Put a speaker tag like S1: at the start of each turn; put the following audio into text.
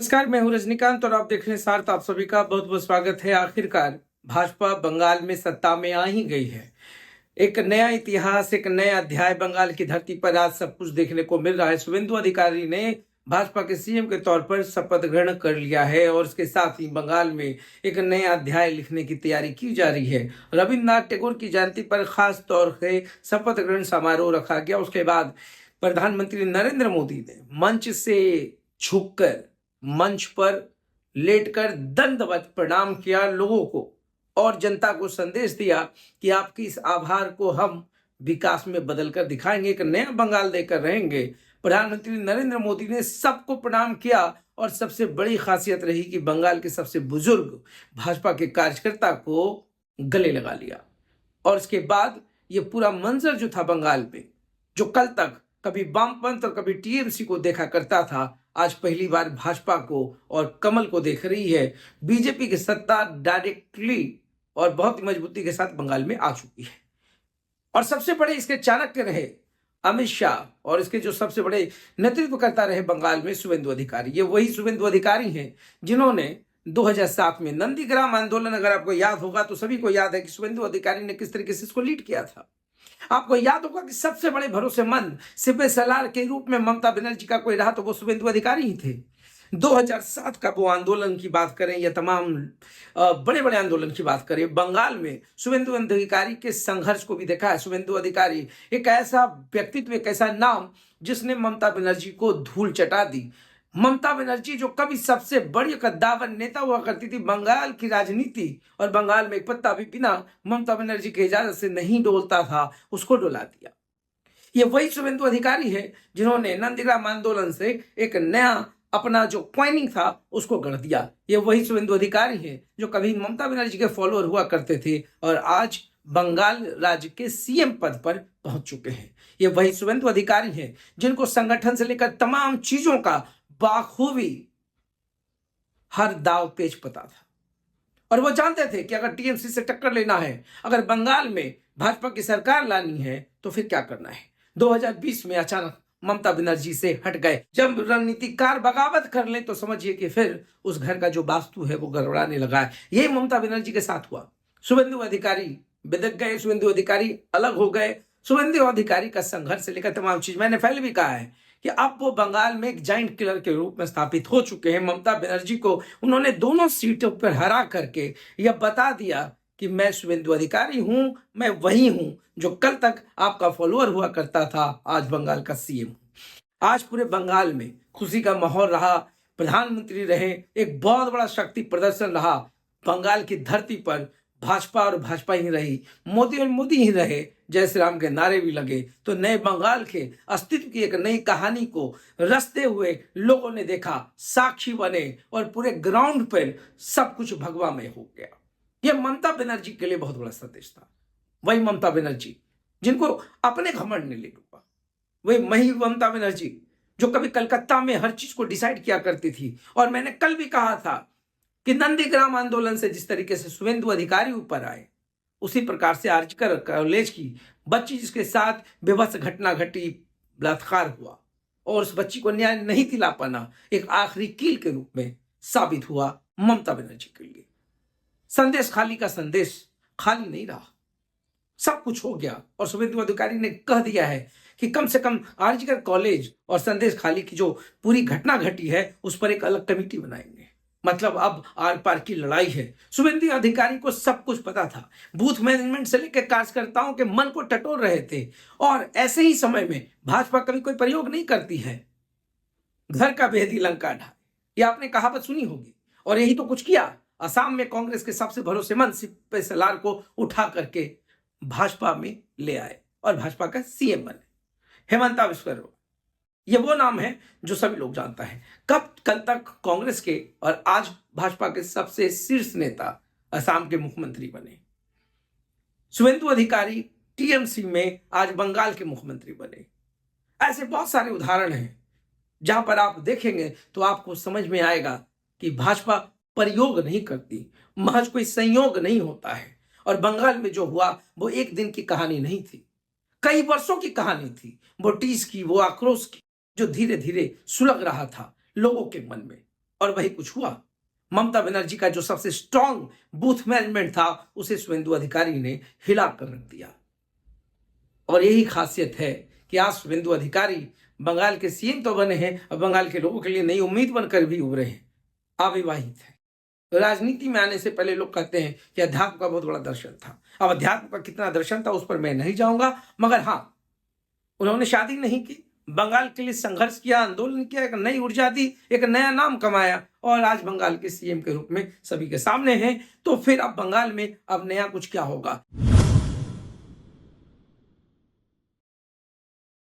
S1: नमस्कार, मैं हूं रजनीकांत और आप देख रहे हैं सार्थ। आप सभी का बहुत बहुत स्वागत है। आखिरकार भाजपा बंगाल में सत्ता में आ ही गई है। एक नया इतिहास, एक नया अध्याय बंगाल की धरती पर आज सब कुछ देखने को मिल रहा है। शुभेंदु अधिकारी ने भाजपा के सीएम के तौर पर शपथ ग्रहण कर लिया है और इसके साथ ही बंगाल में एक नया अध्याय लिखने की तैयारी की जा रही है। रविन्द्रनाथ टैगोर की जयंती पर खास तौर से शपथ ग्रहण समारोह रखा गया। उसके बाद प्रधानमंत्री नरेंद्र मोदी ने मंच से झुककर, मंच पर लेटकर दंडवत प्रणाम किया लोगों को और जनता को संदेश दिया कि आपकी इस आभार को हम विकास में बदलकर दिखाएंगे, एक नया बंगाल देकर रहेंगे। प्रधानमंत्री नरेंद्र मोदी ने सबको प्रणाम किया और सबसे बड़ी खासियत रही कि बंगाल के सबसे बुजुर्ग भाजपा के कार्यकर्ता को गले लगा लिया। और इसके बाद ये पूरा मंजर जो था बंगाल में, जो कल तक कभी वामपंथ और कभी टीएमसी को देखा करता था, आज पहली बार भाजपा को और कमल को देख रही है। बीजेपी की सत्ता डायरेक्टली और बहुत ही मजबूती के साथ बंगाल में आ चुकी है। और सबसे बड़े इसके चाणक्य रहे अमित शाह और इसके जो सबसे बड़े नेतृत्वकर्ता रहे बंगाल में शुभेंदु अधिकारी। ये वही शुभेंदु अधिकारी हैं जिन्होंने 2007 में नंदीग्राम आंदोलन, अगर आपको याद होगा तो सभी को याद है कि शुभेंदु अधिकारी ने किस तरीके से इसको लीड किया था। आपको याद होगा कि सबसे बड़े भरोसेमंद सिपह सलार के रूप में ममता बनर्जी का कोई रहा तो वो शुभेंदु अधिकारी ही थे। 2007 का वो आंदोलन की बात करें या तमाम बड़े बड़े आंदोलन की बात करें, बंगाल में शुभेंदु अधिकारी के संघर्ष को भी देखा है। शुभेंदु अधिकारी एक ऐसा व्यक्तित्व, एक ऐसा नाम जिसने ममता बनर्जी को धूल चटा दी। ममता बनर्जी जो कभी सबसे बड़ी कद्दावर नेता हुआ करती थी बंगाल की राजनीति, और बंगाल में एक पत्ता भी बिना ममता बनर्जी की इजाजत से नहीं डोलता था, उसको डोला दिया। ये वही शुभेंदु अधिकारी है जिन्होंने नंदीग्राम आंदोलन से एक नया अपना जो क्वाइनिंग था उसको गढ़ दिया। ये वही शुभेंदु अधिकारी है जो कभी ममता बनर्जी के फॉलोअर हुआ करते थे और आज बंगाल राज्य के सीएम पद पर पहुंच चुके हैं। ये वही शुभेंदु अधिकारी हैं जिनको संगठन से लेकर तमाम चीजों का बाखूबी हर दाव पेच पता था और वो जानते थे कि अगर टीएमसी से टक्कर लेना है, अगर बंगाल में भाजपा की सरकार लानी है तो फिर क्या करना है। 2020 में अचानक ममता बनर्जी से हट गए। जब रणनीतिकार बगावत कर ले तो समझिए कि फिर उस घर का जो वास्तु है वो गड़बड़ाने लगा है। यही ममता बनर्जी के साथ हुआ। शुभेंदु अधिकारी बिदक गए, शुभेंदु अधिकारी अलग हो गए। शुभेंदु अधिकारी का संघर्ष से लेकर तमाम चीज, मैंने पहले भी कहा है कि अब वो बंगाल में एक जाइंट किलर के रूप में स्थापित हो चुके हैं। ममता बनर्जी को उन्होंने दोनों सीटों पर हरा करके यह बता दिया कि मैं शुभेंदु अधिकारी हूं, मैं वही हूं जो कल तक आपका फॉलोअर हुआ करता था, आज बंगाल का सीएम हूं। आज पूरे बंगाल में खुशी का माहौल रहा, प्रधानमंत्री रहे, एक बहुत बड़ा शक्ति प्रदर्शन रहा। बंगाल की धरती पर भाजपा और भाजपा ही रही, मोदी और मोदी ही रहे, जय श्री राम के नारे भी लगे। तो नए बंगाल के अस्तित्व की एक नई कहानी को रचते हुए लोगों ने देखा, साक्षी बने और पूरे ग्राउंड पर सब कुछ भगवामय हो गया। यह ममता बनर्जी के लिए बहुत बड़ा संदेश था। वही ममता बनर्जी जिनको अपने घमंड ने ले डूबा, वही ममता बनर्जी जो कभी कलकत्ता में हर चीज को डिसाइड किया करती थी। और मैंने कल भी कहा था कि नंदीग्राम आंदोलन से जिस तरीके से शुभेंदु अधिकारी ऊपर आए, उसी प्रकार से आर्जिकर कॉलेज की बच्ची जिसके साथ बेबस घटना घटी, बलात्कार हुआ और उस बच्ची को न्याय नहीं दिला पाना एक आखिरी कील के रूप में साबित हुआ ममता बनर्जी के लिए। संदेश खाली का संदेश खाली नहीं रहा, सब कुछ हो गया। और शुभेंदु अधिकारी ने कह दिया है कि कम से कम आर्जिकर कॉलेज और संदेश खाली की जो पूरी घटना घटी है उस पर एक अलग कमेटी बनाएंगे। मतलब अब आर पार की लड़ाई है। शुभेंदु अधिकारी को सब कुछ पता था, बूथ मैनेजमेंट से लेकर कार्यकर्ताओं के मन को टटोल रहे थे। और ऐसे ही समय में भाजपा कभी कोई प्रयोग नहीं करती है, घर का भेदी लंका ढाए, ये आपने कहावत सुनी होगी। और यही तो कुछ किया। असम में कांग्रेस के सबसे भरोसेमंद सिपह सलार को उठा करके भाजपा में ले आए और भाजपा का सीएम बने हेमंता बिस्वा शर्मा। ये वो नाम है जो सभी लोग जानता है। कल तक कांग्रेस के और आज भाजपा के सबसे शीर्ष नेता असम के मुख्यमंत्री बने। शुभेंदु अधिकारी टीएमसी में आज बंगाल के मुख्यमंत्री बने। ऐसे बहुत सारे उदाहरण हैं जहां पर आप देखेंगे तो आपको समझ में आएगा कि भाजपा प्रयोग नहीं करती, महज कोई संयोग नहीं होता है। और बंगाल में जो हुआ वो एक दिन की कहानी नहीं थी, कई वर्षों की कहानी थी। वो टीस की, वो आक्रोश की, जो धीरे धीरे सुलग रहा था लोगों के मन में। और वही कुछ हुआ। ममता बनर्जी का जो सबसे स्ट्रांग बूथ मैनेजमेंट था उसे शुभेंदु अधिकारी ने हिला कर रख दिया। और यही खासियत है कि आज शुभेंदु अधिकारी बंगाल के सीएम तो बने हैं, अब बंगाल के लोगों के लिए नई उम्मीद बनकर भी उभरे हैं, अविवाहित है। तो राजनीति में आने से पहले लोग कहते हैं कि अध्यात्म का बहुत बड़ा दर्शन था। अब अध्यात्म का कितना दर्शन था उस पर मैं नहीं जाऊंगा, मगर हाँ, उन्होंने शादी नहीं की, बंगाल के लिए संघर्ष किया, आंदोलन किया, एक नई ऊर्जा दी, एक नया नाम कमाया और आज बंगाल के सीएम के रूप में सभी के सामने हैं। तो फिर अब बंगाल में अब नया कुछ क्या होगा?